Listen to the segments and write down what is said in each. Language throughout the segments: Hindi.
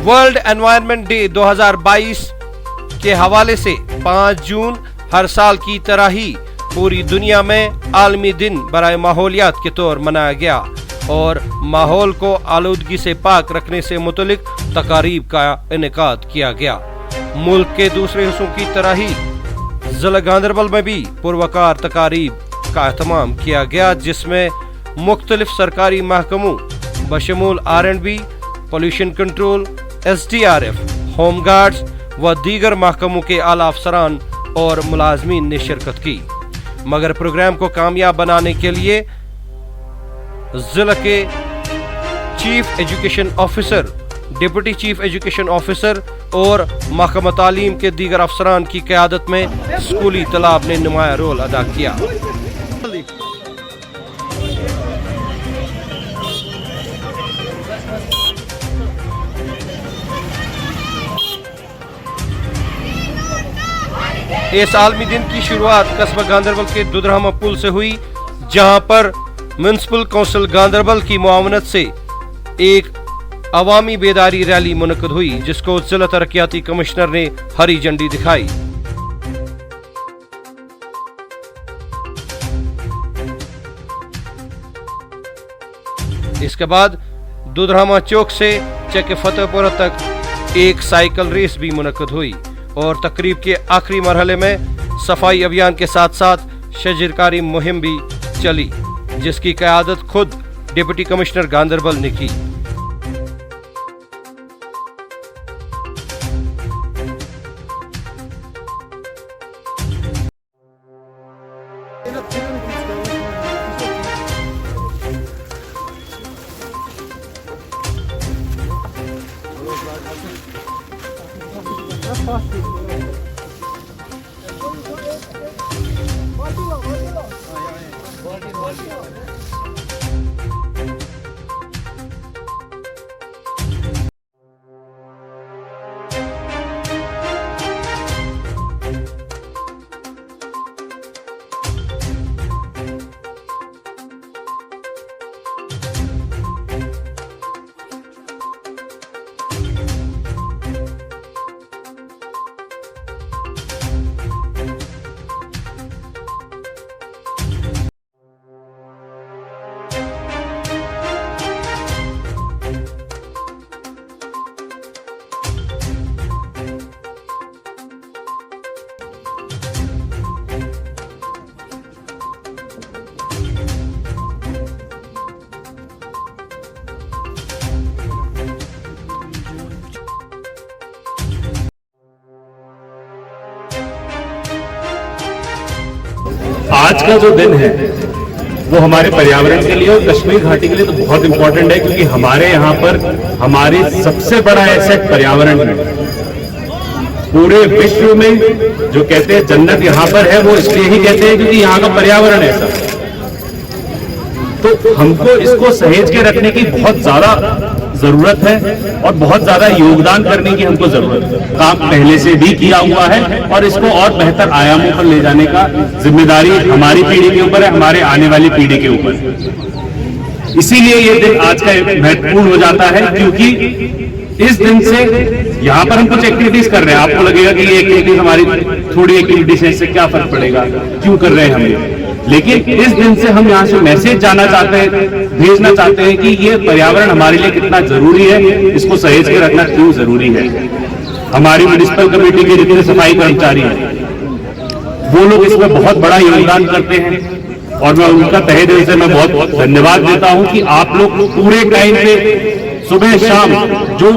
वर्ल्ड एनवायरनमेंट डे 2022 के हवाले से 5 जून हर साल की तरह ही पूरी दुनिया में आलमी दिन बराए माहौलियात के तौर मनाया गया और माहौल को आलूदगी से पाक रखने से मुतलिक तकारीब का इनेकाद किया गया। मुल्क के दूसरे हिस्सों की तरह ही जिला गांदरबल में भी पुरवकार तकारीब का एहतमाम किया गया, जिसमें मुख्तलिफ सरकारी महकमों बशमूल R&B, pollution control, SDRF, home guards व दीगर महकमों के आला अफसरान और मुलाजमीन ने शिरकत की। मगर प्रोग्राम को कामयाब बनाने के लिए जिला के chief education officer, deputy chief education officer और महकमा तालीम के दीगर अफसरान की क़यादत में स्कूली तलाब ने नुमाया रोल अदा किया। इस आलमी दिन की शुरुआत कस्बा गांदरबल के दुधरामा पुल से हुई, जहां पर म्युनिसिपल काउंसिल गांदरबल की मुआवनत से एक अवामी बेदारी रैली मुनक्कद हुई, जिसको जिला तरक्याती कमिश्नर ने हरी झंडी दिखाई। इसके बाद दुधरामा चौक से चक फतेहपुरा तक एक साइकिल रेस भी मुनक्कद हुई और तकरीब के आखिरी मरहले में सफाई अभियान के साथ साथ शजरकारी मुहिम भी चली, जिसकी क़यादत खुद डिप्टी कमिश्नर गांदरबल ने की। आज का जो दिन है वो हमारे पर्यावरण के लिए और कश्मीर घाटी के लिए तो बहुत इंपॉर्टेंट है, क्योंकि हमारे यहाँ पर हमारी सबसे बड़ा एसेट पर्यावरण है। पूरे विश्व में जो कहते हैं जन्नत यहाँ पर है, वो इसलिए ही कहते हैं क्योंकि यहाँ का पर्यावरण ऐसा। तो हमको इसको सहेज के रखने की बहुत ज्यादा जरूरत है और बहुत ज्यादा योगदान करने की हमको जरूरत है। काम पहले से भी किया हुआ है और इसको और बेहतर आयामों पर ले जाने का जिम्मेदारी हमारी पीढ़ी के ऊपर है, हमारे आने वाली पीढ़ी के ऊपर। इसीलिए ये दिन आज का महत्वपूर्ण हो जाता है, क्योंकि इस दिन से यहाँ पर हम कुछ एक्टिविटीज कर रहे हैं। आपको लगेगा कि ये एक्टिविटीज हमारी थोड़ी एक्टिविटीज है, इससे क्या फर्क पड़ेगा, क्यों कर रहे हैं हम ये। लेकिन इस दिन से हम यहाँ से मैसेज जाना चाहते हैं, भेजना चाहते हैं कि ये पर्यावरण हमारे लिए कितना जरूरी है, इसको सहेज के रखना क्यों जरूरी है। हमारी म्युनिसिपल कमेटी के जितने सफाई कर्मचारी हैं वो लोग इसमें बहुत बड़ा योगदान करते हैं और मैं उनका तहे दिल से मैं बहुत बहुत धन्यवाद देता हूं कि आप लोग पूरे टाइम पे सुबह शाम जो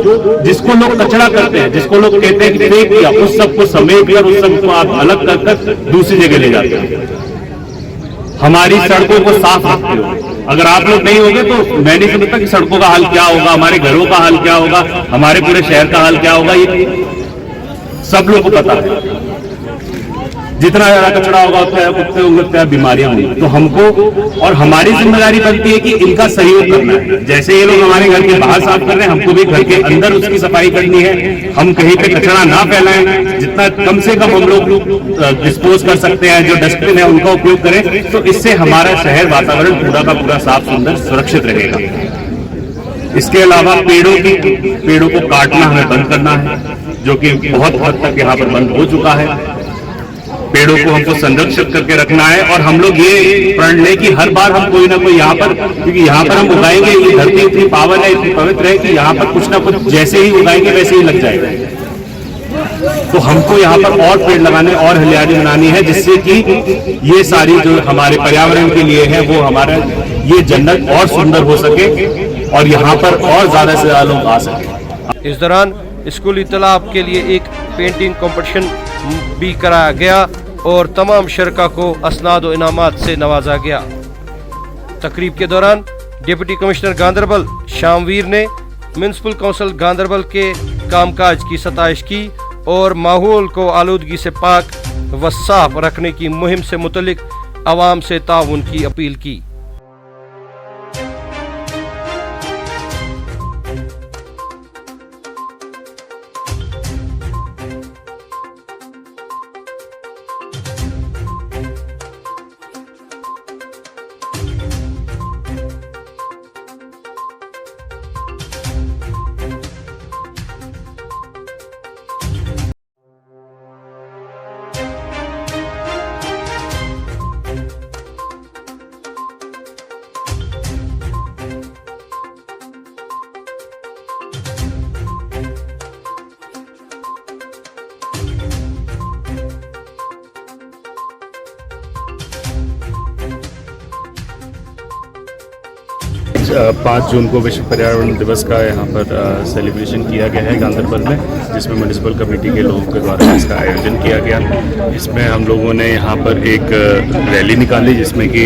जिसको लोग कचरा करते हैं, जिसको लोग कहते हैं कि फेंक दिया, उस सबको समेट कर उस सबको आप अलग कर दूसरी जगह ले जाते हैं। हमारी सड़कों को साफ रखते हो। अगर आप लोग नहीं होंगे तो मैं नहीं समझता कि सड़कों का हाल क्या होगा, हमारे घरों का हाल क्या होगा, हमारे पूरे शहर का हाल क्या होगा। ये सब लोगों को पता है। जितना ज्यादा कचरा होगा उतने उतने बीमारियां होंगी। तो हमको और हमारी जिम्मेदारी बनती है कि इनका सहयोग करना है। जैसे ये लोग हमारे घर के बाहर साफ कर रहे हैं, हमको भी घर के अंदर उसकी सफाई करनी है। हम कहीं पे कचरा ना फैलाएं, जितना कम से कम हम लोग डिस्पोज कर सकते हैं, जो डस्टबिन है उनका उपयोग करें। तो इससे हमारा शहर वातावरण पूरा का पूरा साफ सुंदर सुरक्षित रहेगा। इसके अलावा पेड़ों को काटना हमें बंद करना है, जो कि बहुत हद तक यहाँ पर बंद हो चुका है। पेड़ों को हमको संरक्षित करके रखना है और हम लोग ये प्रण लें कि हर बार हम कोई ना कोई यहाँ पर, क्योंकि यहाँ पर हम उगाएंगे, ये धरती इतनी पावन है, इतनी पवित्र है कि यहाँ पर कुछ ना कुछ जैसे ही उगाएंगे वैसे ही लग जाएगा। तो हमको यहाँ पर और पेड़ लगाने और हरियाली बनानी है, जिससे कि ये सारी जो हमारे पर्यावरण के लिए है वो हमारा ये जन्नत और सुंदर हो सके और यहाँ पर और ज्यादा से ज्यादा लोग आ सके। इस दौरान स्कूली तालाब के लिए एक पेंटिंग कंपटीशन भी कराया गया और तमाम शरका को असनाद व इनामात से नवाजा गया। तकरीब के दौरान डिप्टी कमिश्नर गांधरबल शामवीर ने म्युनिसिपल काउंसिल गांधरबल के कामकाज की सताइश की और माहौल को आलूदगी से पाक व साफ रखने की मुहिम से मुतल्लिक आवाम से ताउन की अपील की। आज 5 जून को विश्व पर्यावरण दिवस का यहाँ पर सेलिब्रेशन किया गया है गांधरबल में, जिसमें म्युनिसिपल कमेटी के लोगों के द्वारा इसका आयोजन किया गया। इसमें हम लोगों ने यहाँ पर एक रैली निकाली, जिसमें कि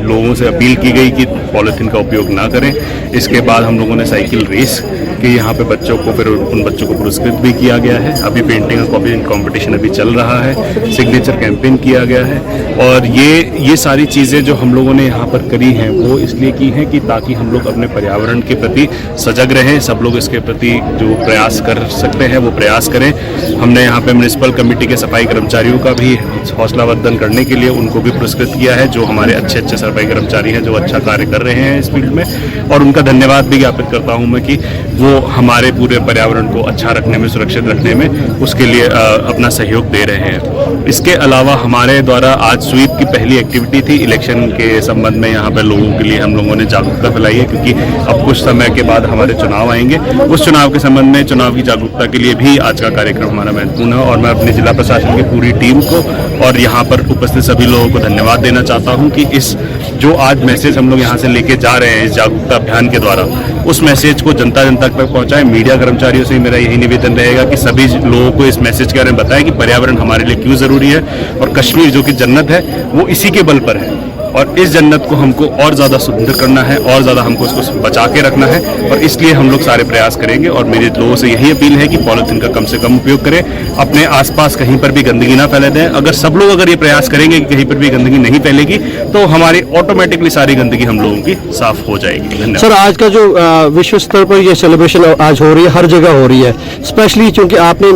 लोगों से अपील की गई कि पॉलीथीन का उपयोग ना करें। इसके बाद हम लोगों ने साइकिल रेस की, यहाँ पे बच्चों को, फिर उन बच्चों को पुरस्कृत भी किया गया है। अभी पेंटिंग और कॉपी कॉम्पिटिशन अभी चल रहा है, सिग्नेचर कैंपेन किया गया है। और ये सारी चीज़ें जो हम लोगों ने यहाँ पर करी हैं वो इसलिए की हैं कि ताकि हम लोग अपने पर्यावरण के प्रति सजग रहें, सब लोग इसके प्रति जो प्रयास कर सकते हैं वो प्रयास करें। हमने यहाँ पे म्युनिसिपल कमेटी के सफाई कर्मचारियों का भी हौसलावर्धन करने के लिए उनको भी पुरस्कृत किया है, जो हमारे अच्छे सफाई कर्मचारी हैं जो अच्छा कार्य कर रहे हैं इस फील्ड में, और उनका धन्यवाद भी ज्ञापित करता हूँ मैं कि वो हमारे पूरे पर्यावरण को अच्छा रखने में, सुरक्षित रखने में उसके लिए अपना सहयोग दे रहे हैं। इसके अलावा हमारे द्वारा आज स्वीप की पहली एक्टिविटी थी इलेक्शन के संबंध में। यहाँ पर लोगों के लिए हम लोगों ने जागरूकता फैलाई है, क्योंकि अब कुछ समय के बाद हमारे चुनाव आएंगे। उस चुनाव के संबंध में, चुनाव की जागरूकता के लिए भी आज का कार्यक्रम हमारा महत्वपूर्ण है। और मैं अपने जिला प्रशासन की पूरी टीम को और यहाँ पर उपस्थित सभी लोगों को धन्यवाद देना चाहता हूँ कि इस जो आज मैसेज हम लोग यहाँ से लेके जा रहे हैं इस जागरूकता अभियान के द्वारा, उस मैसेज को जनता तक पहुँचाएं। मीडिया कर्मचारियों से मेरा यही निवेदन रहेगा कि सभी लोगों को इस मैसेज के बारे में बताएं कि पर्यावरण हमारे लिए क्यों जरूरी है, और कश्मीर जो कि जन्नत है वो इसी के बल पर है। और इस जन्नत को हमको और ज़्यादा सुंदर करना है, और ज़्यादा हमको इसको बचा के रखना है, और इसलिए हम लोग सारे प्रयास करेंगे। और मेरे लोगों से यही अपील है कि पॉलीथीन का कम से कम उपयोग करें, अपने आसपास कहीं पर भी गंदगी ना फैले दें। अगर सब लोग अगर ये प्रयास करेंगे कि कहीं पर भी गंदगी नहीं फैलेगी, तो हमारी ऑटोमेटिकली सारी गंदगी हम लोगों की साफ हो जाएगी। धन्यवाद सर। आज का जो विश्व स्तर पर ये सेलिब्रेशन आज हो रही है, हर जगह हो रही है, स्पेशली क्योंकि आपने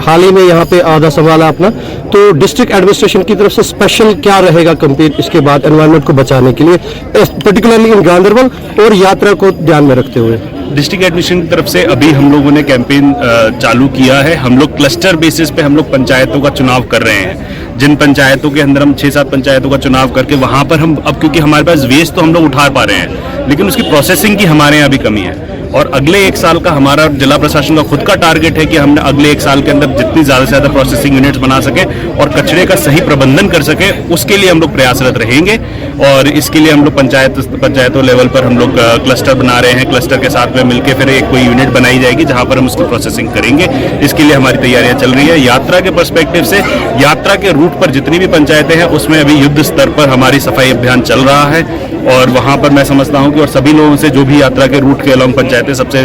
हाल ही में यहाँ पे आधा संभाला अपना, तो डिस्ट्रिक्ट एडमिनिस्ट्रेशन की तरफ से स्पेशल क्या रहेगा कंपेन इसके बाद एनवायरनमेंट को बचाने के लिए, पर्टिकुलरली इन गांधरबल और यात्रा को ध्यान में रखते हुए? डिस्ट्रिक्ट एडमिनिस्ट्रेशन की तरफ से अभी हम लोगों ने कैंपेन चालू किया है। हम लोग क्लस्टर बेसिस पे हम लोग पंचायतों का चुनाव कर रहे हैं। जिन पंचायतों के अंदर हम 6-7 पंचायतों का चुनाव करके वहां पर हम अब, क्योंकि हमारे पास वेस्ट तो हम लोग उठा पा रहे हैं, लेकिन उसकी प्रोसेसिंग की हमारे यहाँ भी कमी है। और अगले 1 साल का हमारा जिला प्रशासन का खुद का टारगेट है कि हमने अगले 1 साल के अंदर जितनी ज़्यादा से ज़्यादा प्रोसेसिंग यूनिट्स बना सके और कचरे का सही प्रबंधन कर सके, उसके लिए हम लोग प्रयासरत रहेंगे। और इसके लिए हम लोग पंचायतों लेवल पर हम लोग क्लस्टर बना रहे हैं। क्लस्टर के साथ में मिलकर फिर एक कोई यूनिट बनाई जाएगी जहां पर हम उसकी प्रोसेसिंग करेंगे। इसके लिए हमारी तैयारियां चल रही है। यात्रा के पर्सपेक्टिव से, यात्रा के रूट पर जितनी भी पंचायतें हैं उसमें अभी युद्ध स्तर पर हमारी सफाई अभियान चल रहा है, और वहां पर मैं समझता हूं कि और सभी लोगों से जो भी यात्रा के रूट के अलॉन्ग पंचायतें, सबसे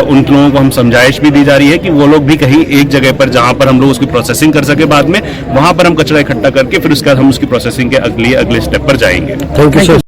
उन लोगों को हम समझाइश भी दी जा रही है कि वो लोग भी कहीं एक जगह पर जहां पर हम लोग उसकी प्रोसेसिंग कर सके बाद में, वहां पर हम कचरा इकट्ठा करके फिर उसके बाद हम उसकी प्रोसेसिंग के अगले स्टेप पर जाएंगे। Thank you sir.